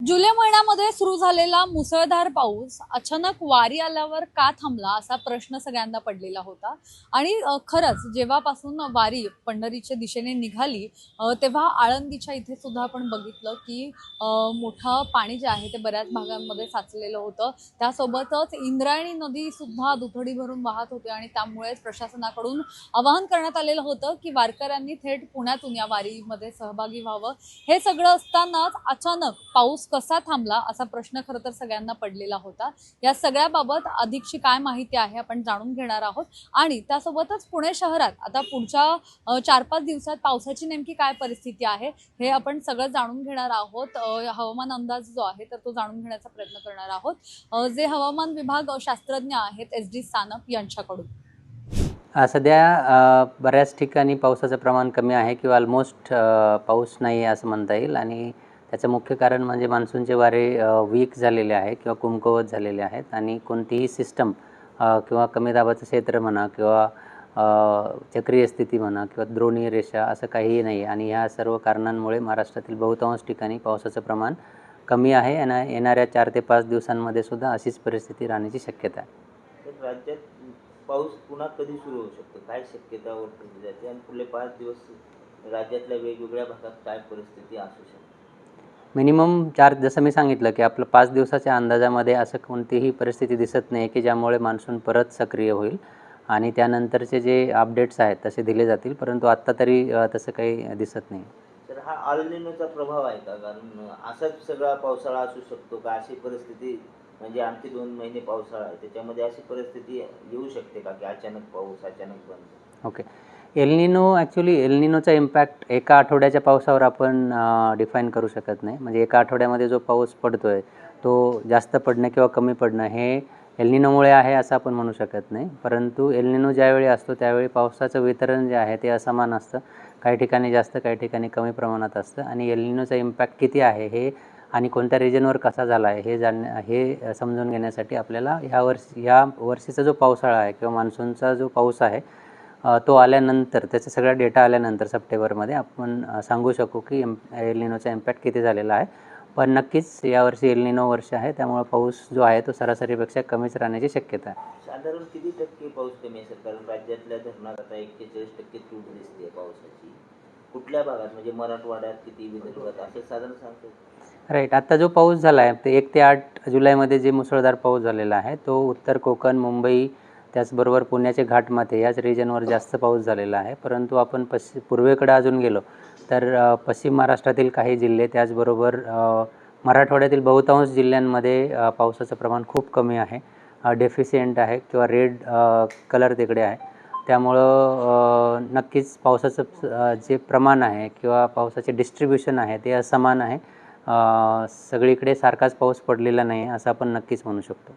जुलै महिन्यामध्ये सुरू झालेला मुसळधार पाऊस अचानक वारी आल्यावर का थांबला असा प्रश्न सगळ्यांना पडलेला होता। आणि खरंच जेव्हापासून वारी पंढरीच्या दिशेने निघाली तेव्हा आळंदीच्या इथे सुद्धा आपण बघितलं की मोठं पाणी जे आहे ते बऱ्याच भागांमध्ये साचलेलं होतं। त्यासोबतच इंद्रायणी नदी सुद्धा दुथडी भरून वाहत होती आणि त्यामुळेच प्रशासनाकडून आवाहन करण्यात आलेलं होतं की वारकऱ्यांनी थेट पुण्यातून या वारीमध्ये सहभागी व्हावं। हे सगळं असतानाच अचानक पाऊस कसा थांबला असा प्रश्न खरं तर सगळ्यांना पडलेला होता। या सगळ्याबाबत अधिकची काय माहिती आहे आपण जाणून घेणार आहोत आणि त्यासोबतच पुणे शहरात आता पुढच्या 4-5 दिवसात पावसाची नेमकी काय परिस्थिती आहे हे आपण सगळं जाणून घेणार आहोत। हवामान अंदाज जो आहे तर तो जाणून घेण्याचा प्रयत्न करणार आहोत जे हवामान विभाग शास्त्रज्ञ आहेत SD सानप यांच्याकडून। सध्या बऱ्याच ठिकाणी पावसाचं प्रमाण कमी आहे किंवा ऑलमोस्ट पाऊस नाही आहे असं म्हणता येईल। आणि त्याचं मुख्य कारण म्हणजे मान्सूनचे वारे वीक झालेले आहे किंवा कमकुवत झालेले आहेत आणि कोणतीही सिस्टम किंवा कमी दाबाचं क्षेत्र म्हणा किंवा चक्रीय स्थिती म्हणा किंवा द्रोणीय रेषा असं काहीही नाही आहे। आणि ह्या सर्व कारणांमुळे महाराष्ट्रातील बहुतांश ठिकाणी पावसाचं प्रमाण कमी आहे आणि येणाऱ्या 4 ते 5 दिवसांमध्ये सुद्धा अशीच परिस्थिती राहण्याची शक्यता आहे। राज्यात पाऊस पुन्हा कधी सुरू होऊ शकतो, काय शक्यता वर्तवली जाते आणि पुढले 5 दिवस राज्यातल्या वेगवेगळ्या भागात काय परिस्थिती असू शकते? मिनिमम 4 जसं मी सांगितलं की आपलं 5 दिवसाच्या अंदाजामध्ये असं कोणतीही परिस्थिती दिसत नाही की ज्यामुळे मान्सून परत सक्रिय होईल आणि त्यानंतरचे जे अपडेट्स आहेत तसे दिले जातील, परंतु आत्ता तरी तसं काही दिसत नाही। तर हा अल निनोचा प्रभाव आहे का? कारण असाच सगळा पावसाळा असू शकतो का? अशी परिस्थिती म्हणजे आणखी 2 महिने पावसाळा आहे त्याच्यामध्ये अशी परिस्थिती येऊ शकते का की अचानक पाऊस अचानक बंद? Okay, El Nino actually El निनोचा इम्पॅक्ट एका आठवड्याच्या पावसावर आपण डिफाईन करू शकत नाही। म्हणजे एका आठवड्यामध्ये जो पाऊस पडतो आहे तो जास्त पडणं किंवा कमी पडणं हे एल निनोमुळे आहे असं आपण म्हणू शकत नाही। परंतु एल निनो ज्यावेळी असतो त्यावेळी पावसाचं वितरण जे आहे ते असमान असतं, काही ठिकाणी जास्त काही ठिकाणी कमी प्रमाणात असतं। आणि एल निनोचा इम्पॅक्ट किती आहे हे आणि कोणत्या रिजनवर कसा झाला आहे हे समजून घेण्यासाठी आपल्याला ह्या वर्षीचा जो पावसाळा आहे किंवा मान्सूनचा जो पाऊस आहे तो आल्यानंतर त्याचा सगळा डेटा आल्यानंतर सप्टेंबरमध्ये आपण सांगू शकू की एल निनोचा इम्पॅक्ट किती झालेला आहे। पण नक्कीच यावर्षी एल निनो वर्ष आहे त्यामुळे पाऊस जो आहे तो सरासरीपेक्षा कमीच राहण्याची शक्यता आहे। साधारण किती टक्के पाऊस कमी असेल? कारण राज्यातल्या धरणात आता 41% तूट दिसते पावसाची। कुठल्या भागात म्हणजे मराठवाड्यात किती, विदर्भात असं साधारण सांगतो? राईट, आता जो पाऊस झाला आहे ते 1 ते 8 जुलैमध्ये जे मुसळधार पाऊस झालेला आहे तो उत्तर कोकण, मुंबई त्याचबरोबर पुण्याचे घाटमाथे याच रिजनवर जास्त पाऊस झालेला आहे। परंतु आपण पूर्वेकडे अजून गेलो तर पश्चिम महाराष्ट्रातील काही जिल्हे त्याचबरोबर मराठवाड्यातील बहुतांश जिल्ह्यांमध्ये पावसाचं प्रमाण खूप कमी आहे, डेफिशियंट आहे किंवा रेड कलर तिकडे आहे। त्यामुळं नक्कीच पावसाचं जे प्रमाण आहे किंवा पावसाचे डिस्ट्रीब्युशन आहे ते असमान आहे, सगळीकडे सारखाच पाऊस पडलेला नाही असं आपण नक्कीच म्हणू शकतो।